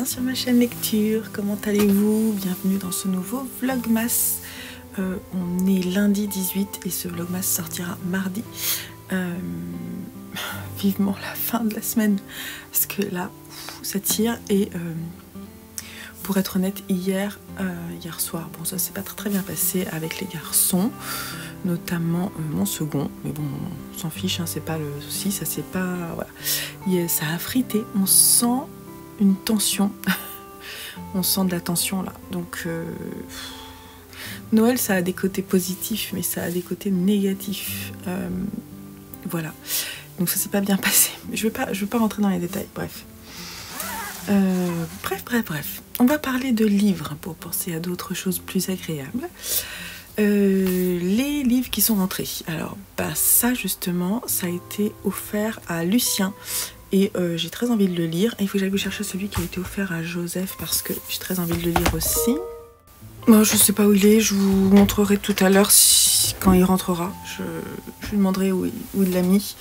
sur ma chaîne lecture, comment allez-vous? Bienvenue dans ce nouveau vlogmas. On est lundi 18 et ce vlogmas sortira mardi. Vivement la fin de la semaine parce que là ça tire et pour être honnête hier soir, bon ça s'est pas très bien passé avec les garçons, notamment mon second, mais bon on s'en fiche, hein, c'est pas le souci, ça c'est pas, voilà. Ça a frité, on sent une tension, on sent de la tension là, donc Noël ça a des côtés positifs mais ça a des côtés négatifs, voilà, donc ça s'est pas bien passé, je veux pas rentrer dans les détails, bref. Bref, on va parler de livres pour penser à d'autres choses plus agréables. Les livres qui sont rentrés. Alors, ça justement, ça a été offert à Lucien et j'ai très envie de le lire. Et il faut que j'aille vous chercher celui qui a été offert à Joseph parce que j'ai très envie de le lire aussi. Bon, je sais pas où il est, je vous montrerai tout à l'heure quand il rentrera. Je lui demanderai où il l'a mis.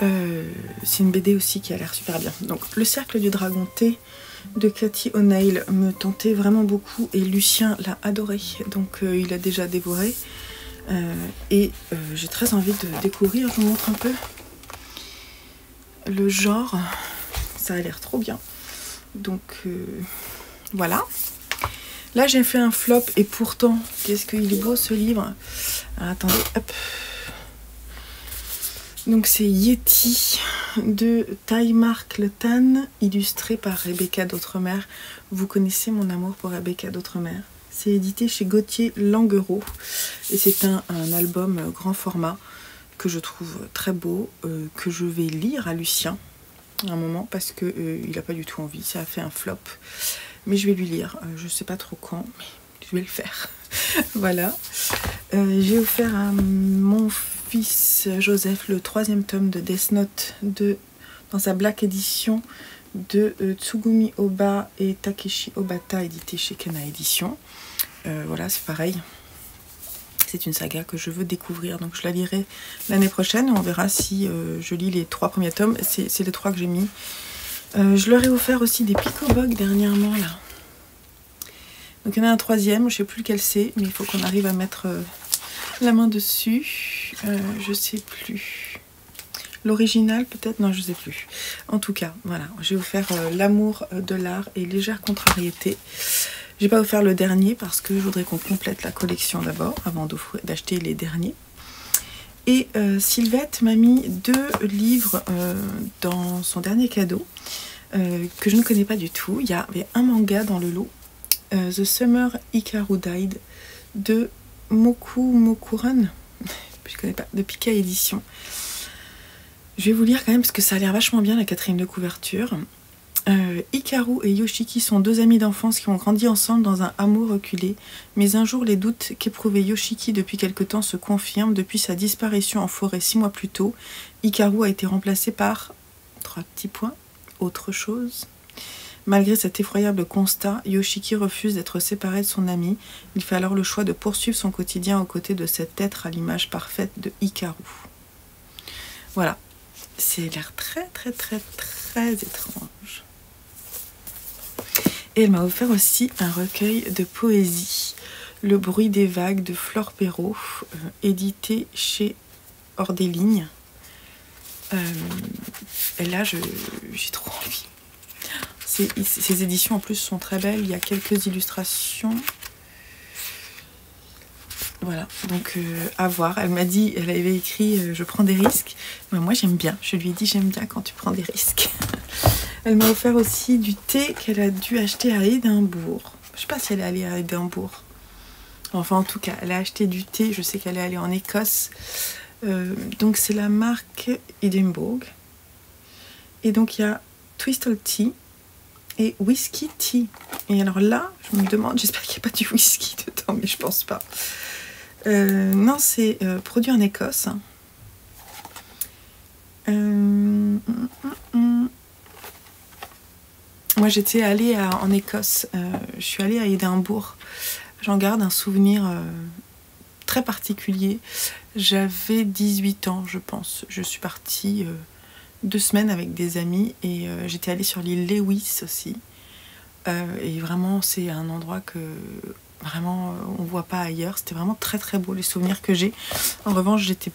C'est une BD aussi qui a l'air super bien. Donc Le Cercle du Dragon T de Cathy O'Neil me tentait vraiment beaucoup et Lucien l'a adoré, donc il a déjà dévoré et j'ai très envie de découvrir. Je vous montre un peu le genre, ça a l'air trop bien, donc voilà. Là j'ai fait un flop et pourtant qu'est-ce qu'il est beau ce livre. Alors, attendez, hop. Donc c'est Yeti de Taïmark Le Tan, illustré par Rebecca d'Outremer. Vous connaissez mon amour pour Rebecca d'Outremer. C'est édité chez Gauthier Languereau et c'est un album grand format que je trouve très beau, que je vais lire à Lucien à un moment parce que il n'a pas du tout envie, ça a fait un flop. Mais je vais lui lire, je sais pas trop quand, mais je vais le faire. Voilà. J'ai offert à mon fils Joseph le 3e tome de Death Note dans sa Black Edition de Tsugumi Oba et Takeshi Obata, édité chez Kana Édition. Voilà, c'est pareil. C'est une saga que je veux découvrir, donc je la lirai l'année prochaine. On verra si je lis les 3 premiers tomes. C'est les 3 que j'ai mis. Je leur ai offert aussi des Pico-Bog dernièrement là. Donc il y en a un 3e, je sais plus lequel c'est, mais il faut qu'on arrive à mettre la main dessus. Je sais plus. L'original peut-être, non je sais plus. En tout cas, voilà, j'ai offert L'amour de l'art et Légère contrariété. J'ai pas offert le dernier parce que je voudrais qu'on complète la collection d'abord avant d'acheter les derniers. Et Sylvette m'a mis 2 livres dans son dernier cadeau que je ne connais pas du tout. Il y avait un manga dans le lot, The Summer Hikaru Died de Mokuran, je connais pas, de Pika Édition. Je vais vous lire quand même parce que ça a l'air vachement bien, la 4e de couverture. Hikaru et Yoshiki sont 2 amis d'enfance qui ont grandi ensemble dans un hameau reculé, mais un jour les doutes qu'éprouvait Yoshiki depuis quelque temps se confirment. Depuis sa disparition en forêt 6 mois plus tôt, Hikaru a été remplacé par 3 petits points, autre chose. Malgré cet effroyable constat, Yoshiki refuse d'être séparé de son ami. Il fait alors le choix de poursuivre son quotidien aux côtés de cet être à l'image parfaite de Hikaru. Voilà, c'est l'air très étrange. Et elle m'a offert aussi un recueil de poésie, Le bruit des vagues de Flore Perrault, édité chez Hors des lignes. Et là, j'ai trop envie. Ces éditions en plus sont très belles, il y a quelques illustrations. Voilà, donc à voir. Elle m'a dit, elle avait écrit je prends des risques. Mais moi j'aime bien, je lui ai dit j'aime bien quand tu prends des risques. Elle m'a offert aussi du thé qu'elle a dû acheter à Édimbourg. Je sais pas si elle est allée à Édimbourg. Enfin en tout cas, elle a acheté du thé, je sais qu'elle est allée en Écosse. Donc c'est la marque Édimbourg. Et donc il y a Twistle Tea et Whisky Tea. Et alors là, je me demande, j'espère qu'il n'y a pas du whisky dedans, mais je pense pas. Non, c'est produit en Écosse. Moi j'étais allée en Écosse, je suis allée à Édimbourg. J'en garde un souvenir très particulier. J'avais 18 ans, je pense. Je suis partie 2 semaines avec des amis et j'étais allée sur l'île Lewis aussi. Et vraiment, c'est un endroit que vraiment on voit pas ailleurs. C'était vraiment très très beau les souvenirs que j'ai. En revanche, j'étais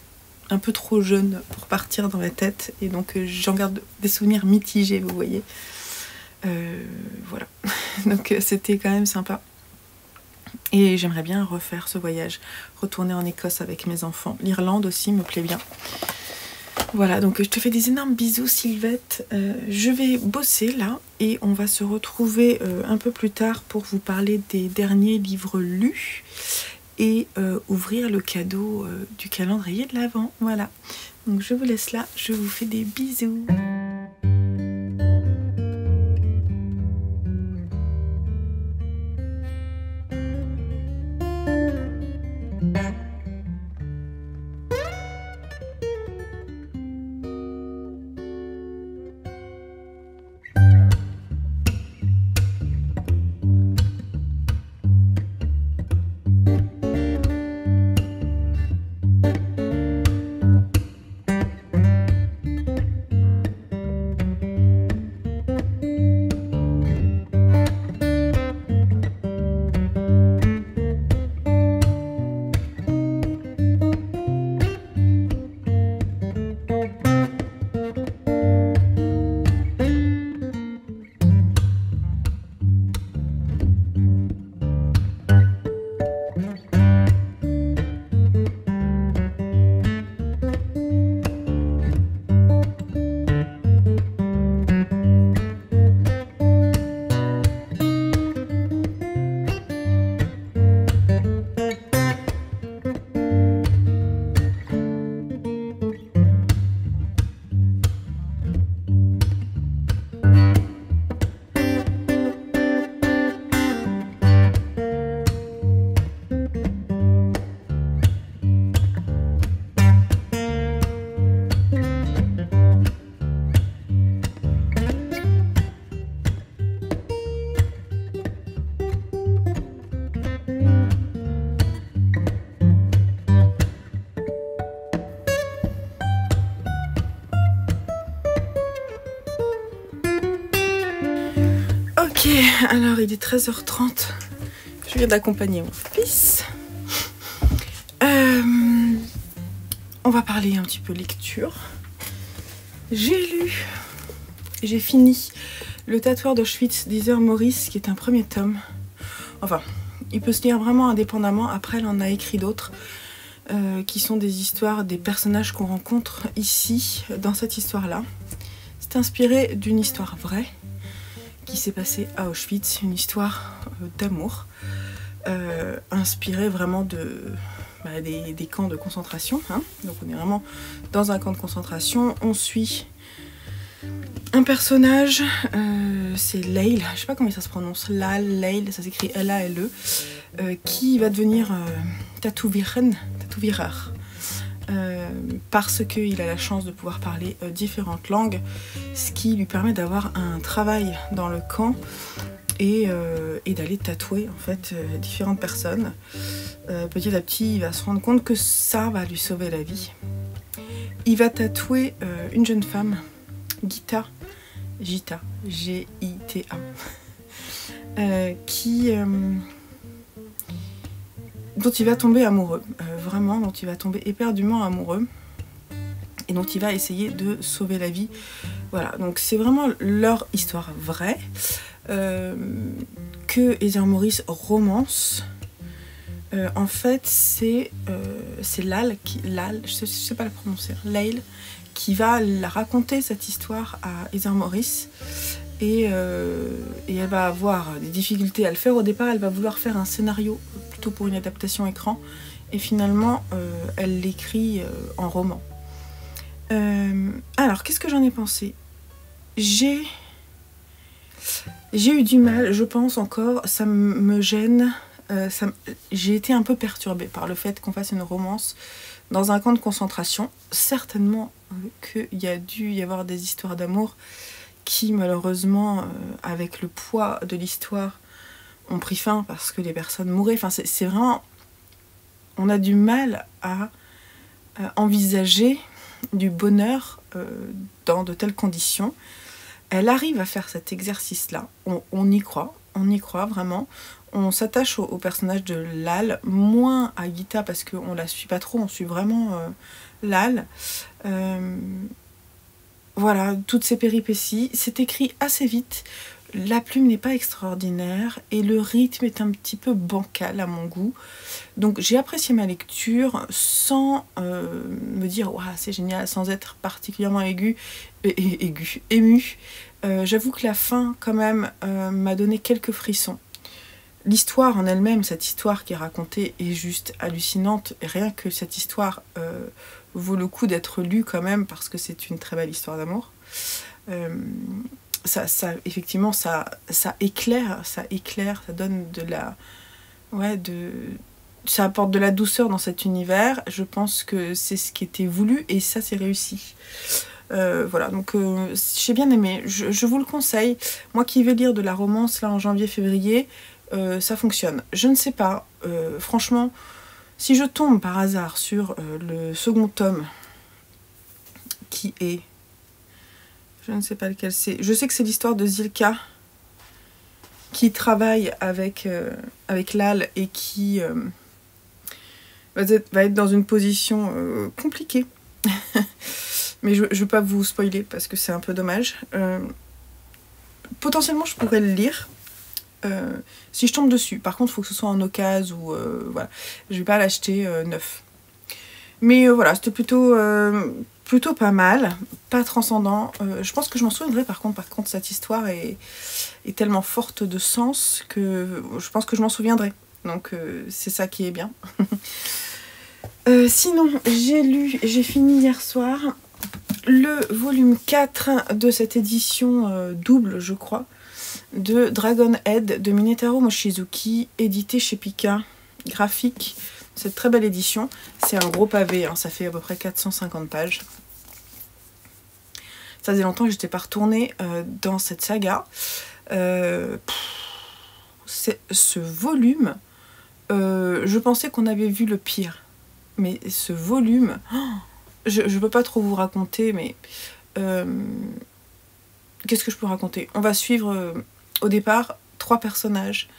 un peu trop jeune pour partir dans ma tête et donc j'en garde des souvenirs mitigés, vous voyez. Voilà. Donc c'était quand même sympa. Et j'aimerais bien refaire ce voyage, retourner en Écosse avec mes enfants. L'Irlande aussi me plaît bien. Voilà, donc je te fais des énormes bisous Sylvette. Je vais bosser là et on va se retrouver un peu plus tard pour vous parler des derniers livres lus et ouvrir le cadeau du calendrier de l'Avent. Voilà, donc je vous laisse là, je vous fais des bisous. Ok, alors il est 13h30, je viens d'accompagner mon fils. On va parler un petit peu lecture. J'ai fini Le tatoueur d'Auschwitz d'Heather Morris, qui est un premier tome. Enfin, il peut se lire vraiment indépendamment, après elle en a écrit d'autres, qui sont des histoires des personnages qu'on rencontre ici, dans cette histoire-là. C'est inspiré d'une histoire vraie, qui s'est passée à Auschwitz, une histoire d'amour, inspirée vraiment des camps de concentration. Hein. Donc on est vraiment dans un camp de concentration. On suit un personnage, c'est Lail, je sais pas comment ça se prononce, Lail, ça s'écrit L-A-L-E, qui va devenir tatouvireur. Parce qu'il a la chance de pouvoir parler différentes langues, ce qui lui permet d'avoir un travail dans le camp et d'aller tatouer en fait différentes personnes. Petit à petit, il va se rendre compte que ça va lui sauver la vie. Il va tatouer une jeune femme, Gita, G-I-T-A, dont il va tomber amoureux, vraiment, dont il va tomber éperdument amoureux et dont il va essayer de sauver la vie. Voilà, donc c'est vraiment leur histoire vraie que Heather Morris romance. En fait, c'est Lal, je sais pas la prononcer, Lail, qui va la raconter cette histoire à Heather Morris. Et elle va avoir des difficultés à le faire. Au départ, elle va vouloir faire un scénario plutôt pour une adaptation écran. Et finalement, elle l'écrit en roman. Alors, qu'est-ce que j'en ai pensé? J'ai eu du mal, je pense encore, ça me gêne. J'ai été un peu perturbée par le fait qu'on fasse une romance dans un camp de concentration. Certainement qu'il y a dû y avoir des histoires d'amour qui malheureusement, avec le poids de l'histoire, ont pris fin parce que les personnes mouraient. Enfin, c'est vraiment... On a du mal à envisager du bonheur dans de telles conditions. Elle arrive à faire cet exercice-là, on y croit vraiment. On s'attache au personnage de Lal, moins à Gita parce qu'on la suit pas trop, on suit vraiment Lal. Voilà, toutes ces péripéties. C'est écrit assez vite, la plume n'est pas extraordinaire et le rythme est un petit peu bancal à mon goût. Donc j'ai apprécié ma lecture sans me dire « Waouh, c'est génial », sans être particulièrement émue. J'avoue que la fin, quand même, m'a donné quelques frissons. L'histoire en elle-même, cette histoire qui est racontée, est juste hallucinante. Et rien que cette histoire vaut le coup d'être lue quand même, parce que c'est une très belle histoire d'amour. Effectivement, ça éclaire, ça donne de la... Ouais, ça apporte de la douceur dans cet univers. Je pense que c'est ce qui était voulu, et ça, c'est réussi. Voilà, donc j'ai bien aimé. Je vous le conseille. Moi qui vais lire de la romance, là, en janvier-février... ça fonctionne. Je ne sais pas, franchement, si je tombe par hasard sur le second tome, qui est... Je ne sais pas lequel c'est. Je sais que c'est l'histoire de Zilka, qui travaille avec Lal et qui va être dans une position compliquée. Mais je ne veux pas vous spoiler parce que c'est un peu dommage. Potentiellement, je pourrais le lire. Si je tombe dessus. Par contre, il faut que ce soit en occasion ou voilà. Je vais pas l'acheter neuf. Mais voilà, c'était plutôt pas mal, pas transcendant. Je pense que je m'en souviendrai par contre, cette histoire est tellement forte de sens que je pense que je m'en souviendrai. Donc c'est ça qui est bien. Sinon, j'ai fini hier soir le volume 4 de cette édition double, je crois, de Dragon Head de Minetaro Mochizuki, édité chez Pika, graphique. C'est une très belle édition. C'est un gros pavé, hein, ça fait à peu près 450 pages. Ça faisait longtemps que j'étais pas retournée dans cette saga. Ce volume, je pensais qu'on avait vu le pire. Mais ce volume, je ne peux pas trop vous raconter, mais qu'est-ce que je peux raconter? On va suivre au départ 3 personnages.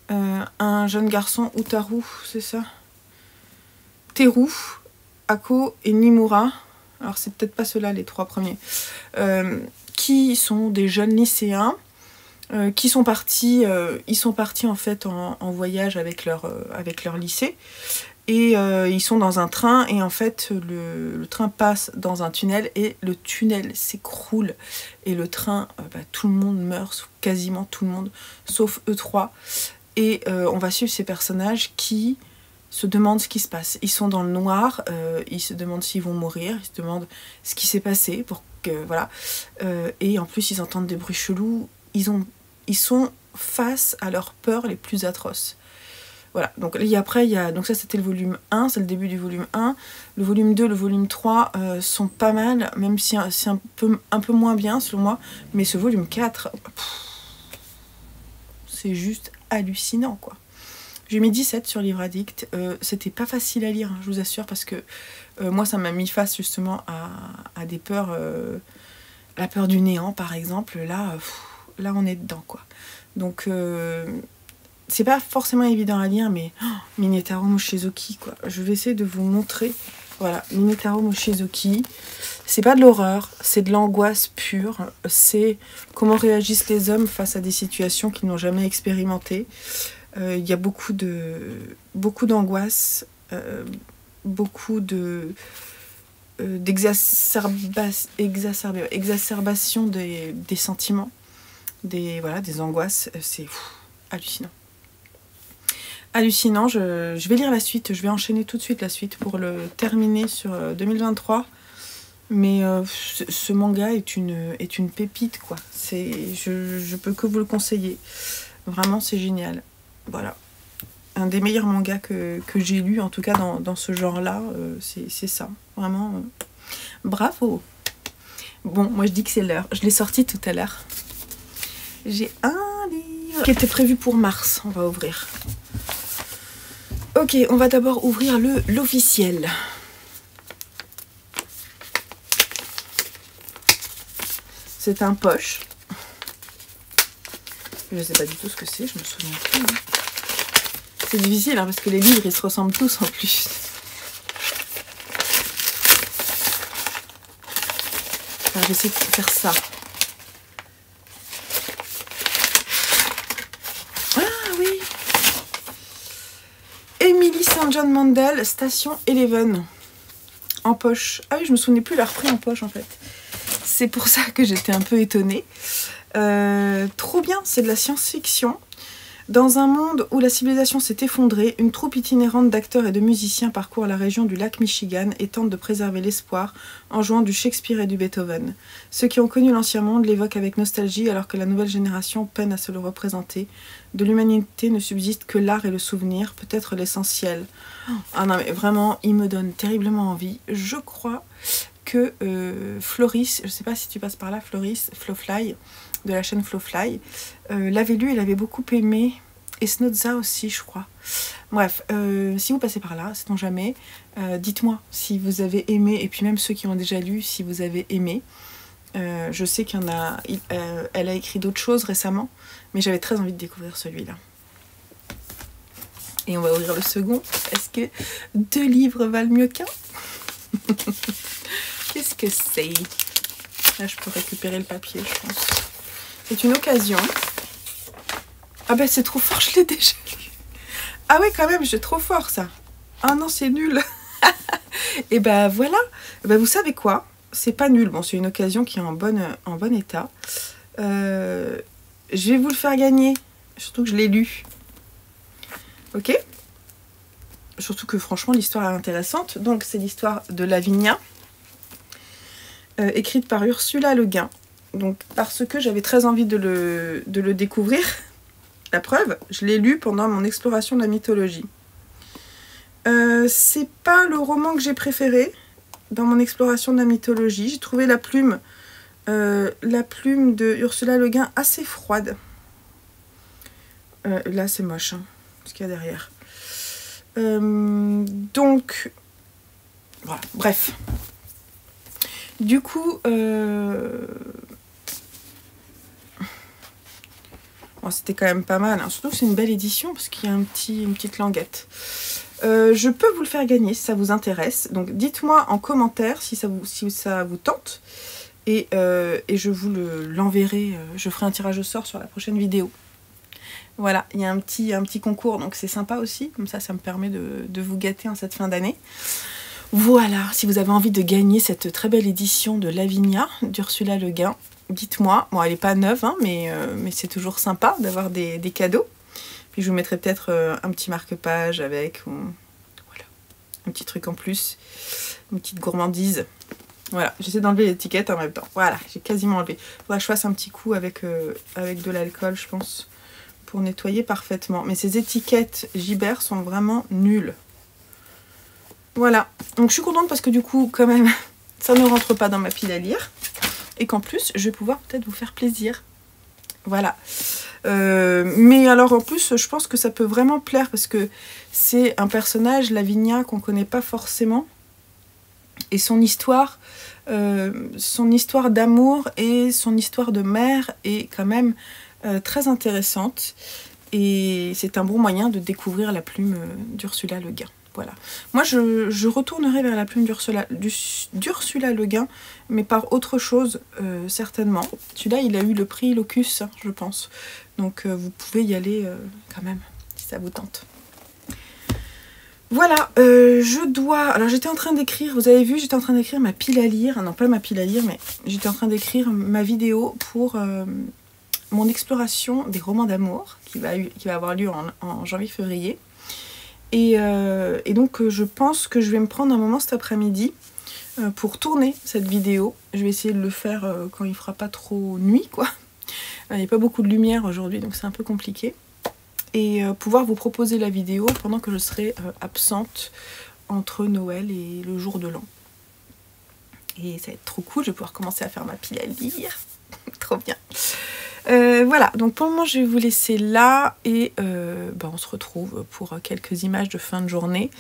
Un jeune garçon, Utaru, c'est ça? Teru, Ako et Nimura. Alors c'est peut-être pas ceux-là les 3 premiers. Qui sont des jeunes lycéens qui sont partis, ils sont partis en fait en voyage avec leur lycée. Et ils sont dans un train et en fait le train passe dans un tunnel et le tunnel s'écroule et le train, tout le monde meurt, quasiment tout le monde, sauf eux 3. Et on va suivre ces personnages qui se demandent ce qui se passe. Ils sont dans le noir, ils se demandent s'ils vont mourir, ils se demandent ce qui s'est passé pour que voilà. Et en plus ils entendent des bruits chelous, ils sont face à leurs peurs les plus atroces. Voilà, donc après, donc ça c'était le volume 1, c'est le début du volume 1. Le volume 2, le volume 3 sont pas mal, même si c'est un peu moins bien selon moi. Mais ce volume 4, c'est juste hallucinant, quoi. J'ai mis 17 sur Livre Addict. C'était pas facile à lire, hein, je vous assure, parce que moi ça m'a mis face justement à des peurs. La peur du néant par exemple, là on est dedans, quoi. Donc... c'est pas forcément évident à lire, mais Minetaro Mochizuki, quoi. Je vais essayer de vous montrer. Voilà, Minetaro Mochizuki. C'est pas de l'horreur, c'est de l'angoisse pure. C'est comment réagissent les hommes face à des situations qu'ils n'ont jamais expérimentées. Il y a beaucoup d'angoisse, beaucoup d'exacerbation des sentiments, des angoisses. C'est hallucinant. Hallucinant, je vais lire la suite, je vais enchaîner tout de suite la suite pour le terminer sur 2023. Mais ce manga est une pépite, quoi. Je peux que vous le conseiller. Vraiment, c'est génial. Voilà. Un des meilleurs mangas que j'ai lu, en tout cas dans ce genre-là, c'est ça. Vraiment, bravo. Bon, moi je dis que c'est l'heure. Je l'ai sorti tout à l'heure. J'ai un livre qui était prévu pour mars, on va ouvrir. Ok, on va d'abord ouvrir l'officiel. C'est un poche. Je sais pas du tout ce que c'est, je me souviens plus. Hein. C'est difficile hein, parce que les livres ils se ressemblent tous en plus. Alors, je vais essayer de faire ça. Ah oui. Emily St. John Mandel, Station Eleven. En poche. Ah oui, je me souvenais plus leur prix en poche en fait. C'est pour ça que j'étais un peu étonnée. Trop bien, c'est de la science-fiction. Dans un monde où la civilisation s'est effondrée, une troupe itinérante d'acteurs et de musiciens parcourt la région du lac Michigan et tente de préserver l'espoir en jouant du Shakespeare et du Beethoven. Ceux qui ont connu l'ancien monde l'évoquent avec nostalgie alors que la nouvelle génération peine à se le représenter. De l'humanité ne subsiste que l'art et le souvenir, peut-être l'essentiel. Ah non mais vraiment, il me donne terriblement envie. Je crois que Floris, je sais pas si tu passes par là, Floris, Flowfly, de la chaîne Flowfly, l'avait lu, il avait beaucoup aimé, et Snodza aussi je crois. Bref, si vous passez par là, sait-on jamais, dites-moi si vous avez aimé, et puis même ceux qui ont déjà lu, si vous avez aimé. Je sais qu'il y en a, elle a écrit d'autres choses récemment, mais j'avais très envie de découvrir celui-là. Et on va ouvrir le second. Est-ce que 2 livres valent mieux qu'un? Qu'est-ce que c'est? Là, je peux récupérer le papier, je pense. C'est une occasion. Ah ben, c'est trop fort, je l'ai déjà lu. Ah ouais, quand même, j'ai trop fort, ça. Ah non, c'est nul. Et ben, voilà. Ben, vous savez quoi? C'est pas nul. Bon, c'est une occasion qui est en bon état. Je vais vous le faire gagner. Surtout que je l'ai lu. Ok? Surtout que, franchement, l'histoire est intéressante. Donc, c'est l'histoire de Lavinia. Écrite par Ursula Le Guin. Donc, parce que j'avais très envie de le découvrir. La preuve, je l'ai lu pendant mon exploration de la mythologie. C'est pas le roman que j'ai préféré dans mon exploration de la mythologie. J'ai trouvé la plume de Ursula Le Guin assez froide. Là, c'est moche, hein, ce qu'il y a derrière. Donc, voilà, bref. Du coup, bon, c'était quand même pas mal, hein. Surtout que c'est une belle édition parce qu'il y a une petite languette. Je peux vous le faire gagner si ça vous intéresse. Donc dites-moi en commentaire si ça vous tente. Et je vous l'enverrai. Je ferai un tirage au sort sur la prochaine vidéo. Voilà, il y a un petit concours, donc c'est sympa aussi. Comme ça me permet de vous gâter en cette fin d'année. Voilà, si vous avez envie de gagner cette très belle édition de Lavinia d'Ursula Le Guin, dites-moi. Bon, elle n'est pas neuve, hein, mais c'est toujours sympa d'avoir des cadeaux. Puis je vous mettrai peut-être un petit marque-page avec, ou, voilà, un petit truc en plus, une petite gourmandise. Voilà, j'essaie d'enlever l'étiquette en même temps. Voilà, j'ai quasiment enlevé. Faudra que je fasse un petit coup avec de l'alcool, je pense, pour nettoyer parfaitement. Mais ces étiquettes Gibert sont vraiment nulles. Voilà, donc je suis contente parce que du coup, quand même, ça ne rentre pas dans ma pile à lire. Et qu'en plus, je vais pouvoir peut-être vous faire plaisir. Voilà. Mais alors en plus, je pense que ça peut vraiment plaire parce que c'est un personnage, Lavinia, qu'on ne connaît pas forcément. Et son histoire d'amour et son histoire de mère est quand même très intéressante. Et c'est un bon moyen de découvrir la plume d'Ursula Le Guin. Voilà. Moi, je retournerai vers la plume d'Ursula Le Guin, mais par autre chose, certainement. Celui-là, il a eu le prix Locus, hein, je pense. Donc, vous pouvez y aller quand même, si ça vous tente. Voilà, alors j'étais en train d'écrire, vous avez vu, j'étais en train d'écrire ma pile à lire. Non, pas ma pile à lire, mais j'étais en train d'écrire ma vidéo pour mon exploration des romans d'amour, qui va avoir lieu en janvier-février. Et donc je pense que je vais me prendre un moment cet après-midi pour tourner cette vidéo. Je vais essayer de le faire quand il fera pas trop nuit, quoi. Il n'y a pas beaucoup de lumière aujourd'hui, donc c'est un peu compliqué. Et pouvoir vous proposer la vidéo pendant que je serai absente entre Noël et le jour de l'an. Et ça va être trop cool, je vais pouvoir commencer à faire ma pile à lire. Trop bien. Voilà, donc pour le moment je vais vous laisser là et on se retrouve pour quelques images de fin de journée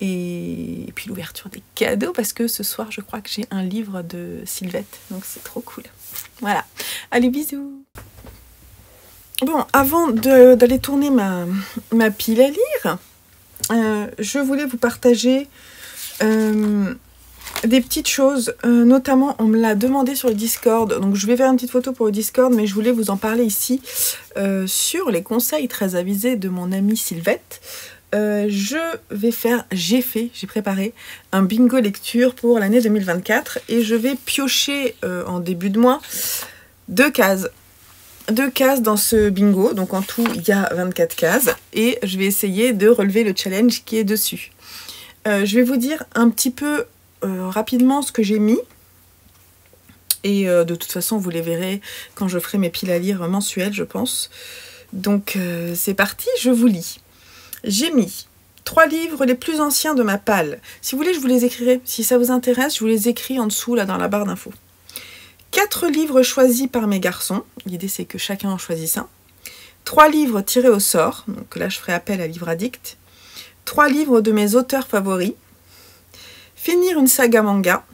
et puis l'ouverture des cadeaux parce que ce soir je crois que j'ai un livre de Sylvette, donc c'est trop cool. Voilà, allez bisous. Bon, avant d'aller tourner ma pile à lire, je voulais vous partager des petites choses. Notamment, on me l'a demandé sur le Discord. Donc, je vais faire une petite photo pour le Discord, mais je voulais vous en parler ici sur les conseils très avisés de mon amie Sylvette. J'ai préparé un bingo lecture pour l'année 2024 et je vais piocher en début de mois 2 cases. 2 cases dans ce bingo, donc en tout il y a 24 cases et je vais essayer de relever le challenge qui est dessus. Je vais vous dire un petit peu rapidement ce que j'ai mis et de toute façon vous les verrez quand je ferai mes piles à lire mensuelles je pense. Donc c'est parti, je vous lis. J'ai mis 3 livres les plus anciens de ma palle. Si vous voulez je vous les écrirai, si ça vous intéresse je vous les écris en dessous là dans la barre d'infos. 4 livres choisis par mes garçons, l'idée c'est que chacun en choisisse un. 3 livres tirés au sort, donc là je ferai appel à Livre Addict. 3 livres de mes auteurs favoris. Finir une saga manga.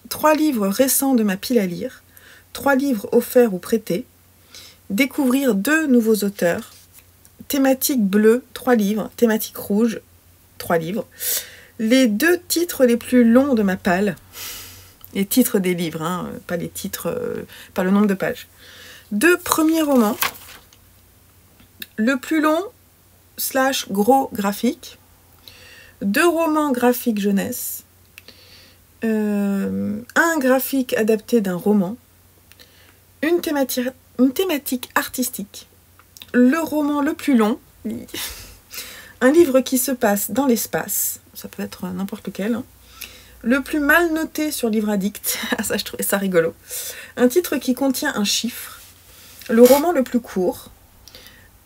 3 livres récents de ma pile à lire. 3 livres offerts ou prêtés. Découvrir 2 nouveaux auteurs. Thématique bleue, 3 livres. Thématique rouge, 3 livres. Les 2 titres les plus longs de ma palle. Les titres des livres, hein, pas les titres, pas le nombre de pages. 2 premiers romans. Le plus long / gros graphique. 2 romans graphiques jeunesse. Un graphique adapté d'un roman. Une thématique artistique. Le roman le plus long. Un livre qui se passe dans l'espace. Ça peut être n'importe lequel, hein. Le plus mal noté sur Livre Addict, ça je trouvais ça rigolo. Un titre qui contient un chiffre. Le roman le plus court.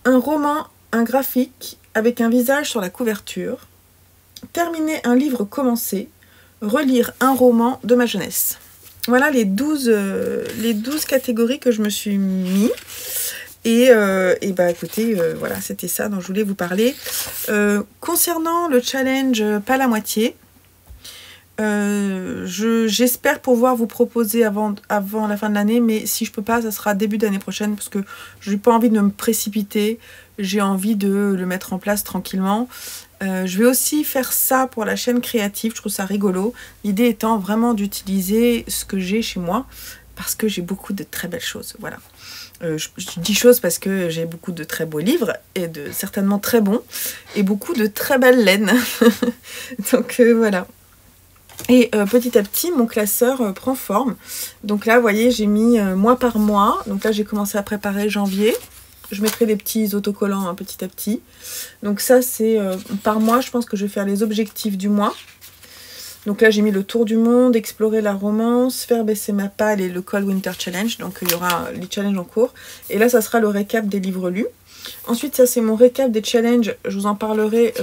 Un graphique avec un visage sur la couverture. Terminer un livre commencé. Relire un roman de ma jeunesse. Voilà les 12 catégories que je me suis mis. Et bah écoutez, voilà, c'était ça dont je voulais vous parler. Concernant le challenge pas la moitié, j'espère pouvoir vous proposer avant la fin de l'année, mais si je peux pas, ça sera début d'année prochaine parce que je n'ai pas envie de me précipiter, j'ai envie de le mettre en place tranquillement. Je vais aussi faire ça pour la chaîne créative, je trouve ça rigolo, l'idée étant vraiment d'utiliser ce que j'ai chez moi parce que j'ai beaucoup de très belles choses, voilà. Je dis choses parce que j'ai beaucoup de très beaux livres et de certainement très bons et beaucoup de très belles laines. Donc voilà. Et petit à petit, mon classeur prend forme. Donc là, vous voyez, j'ai mis mois par mois. Donc là, j'ai commencé à préparer janvier. Je mettrai des petits autocollants hein, petit à petit. Donc ça, c'est par mois, je pense que je vais faire les objectifs du mois. Donc là, j'ai mis le tour du monde, explorer la romance, faire baisser ma palle et le Cold Winter Challenge. Donc il y aura les challenges en cours. Et là, ça sera le récap des livres lus. Ensuite, ça, c'est mon récap des challenges. Je vous en parlerai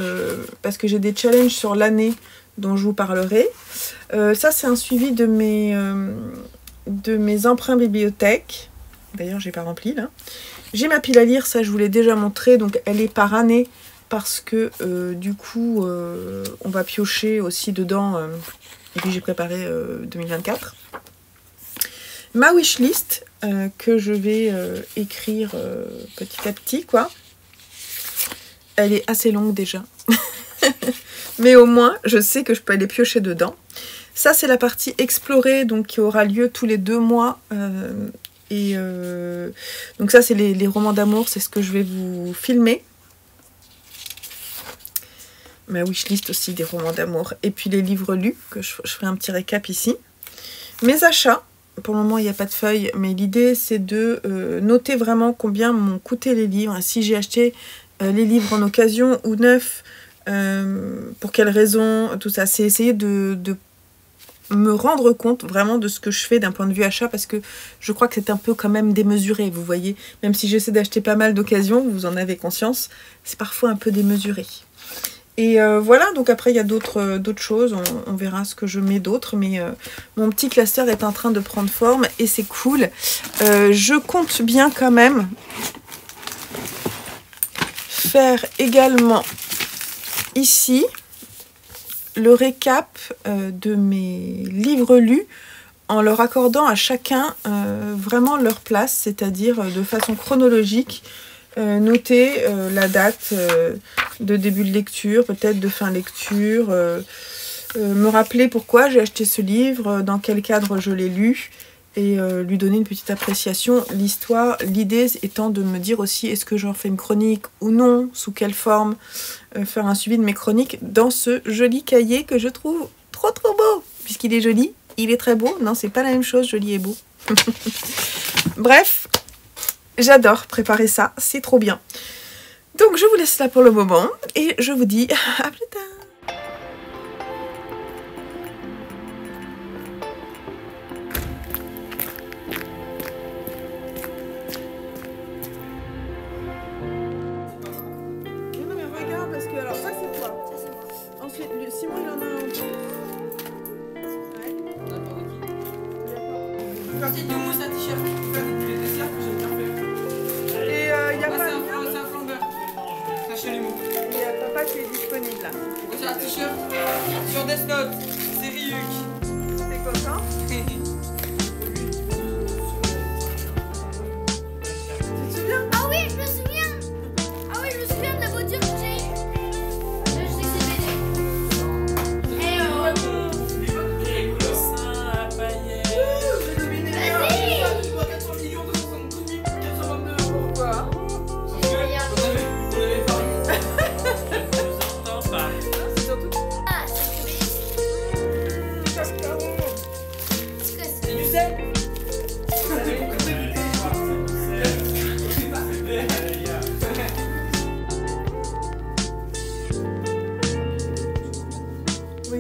parce que j'ai des challenges sur l'année dont je vous parlerai. Ça, c'est un suivi de mes emprunts bibliothèque. D'ailleurs, j'ai pas rempli là. J'ai ma pile à lire, ça je vous l'ai déjà montré. Donc, elle est par année parce que du coup, on va piocher aussi dedans. Et puis, j'ai préparé 2024. Ma wishlist que je vais écrire petit à petit, quoi. Elle est assez longue déjà. Mais au moins, je sais que je peux aller piocher dedans. Ça, c'est la partie explorer, donc qui aura lieu tous les 2 mois. Donc ça, c'est les romans d'amour, c'est ce que je vais vous filmer. Ma wishlist aussi des romans d'amour. Et puis les livres lus, que je ferai un petit récap ici. Mes achats, pour le moment, il n'y a pas de feuille, mais l'idée, c'est de noter vraiment combien m'ont coûté les livres. Si j'ai acheté les livres en occasion ou neufs, pour quelles raisons, tout ça. C'est essayer de me rendre compte vraiment de ce que je fais d'un point de vue achat parce que je crois que c'est un peu quand même démesuré, vous voyez. Même si j'essaie d'acheter pas mal d'occasions, vous en avez conscience, c'est parfois un peu démesuré. Et voilà, donc après il y a d'autres choses, on verra ce que je mets d'autres, mais mon petit classeur est en train de prendre forme et c'est cool. Je compte bien quand même faire également ici le récap de mes livres lus en leur accordant à chacun vraiment leur place, c'est-à-dire de façon chronologique, noter la date de début de lecture, peut-être de fin lecture, me rappeler pourquoi j'ai acheté ce livre, dans quel cadre je l'ai lu, et lui donner une petite appréciation. L'idée étant de me dire aussi est-ce que j'en fais une chronique ou non, sous quelle forme, faire un suivi de mes chroniques dans ce joli cahier que je trouve trop beau, puisqu'il est joli, il est très beau, non c'est pas la même chose, joli et beau. Bref, j'adore préparer ça, c'est trop bien. Donc je vous laisse là pour le moment, et je vous dis à plus tard. Parce que alors ça c'est toi. Ensuite Simon il en a un autre. Ouais. Partie de mousse à t-shirt. Les desserts que j'ai bien fait. Et il y a pas c'est un flambeur. Sachez les mots. Il y a papa qui est disponible là. C'est un t-shirt sur Death Note. C'est Ryuk. C'est content. Tu te souviens? Ah oui, je me souviens. Ah oui, je me souviens de la voiture que j'ai eue. Je sais que c'est BD. J'ai dominé les gars. Vas-y. Tu dois 400 millions de 72 422 €. Pourquoi? Vous avez parié. C'est surtout Ah, c'est BD. Cascaron. Qu'est-ce que C'est du sel. Oui,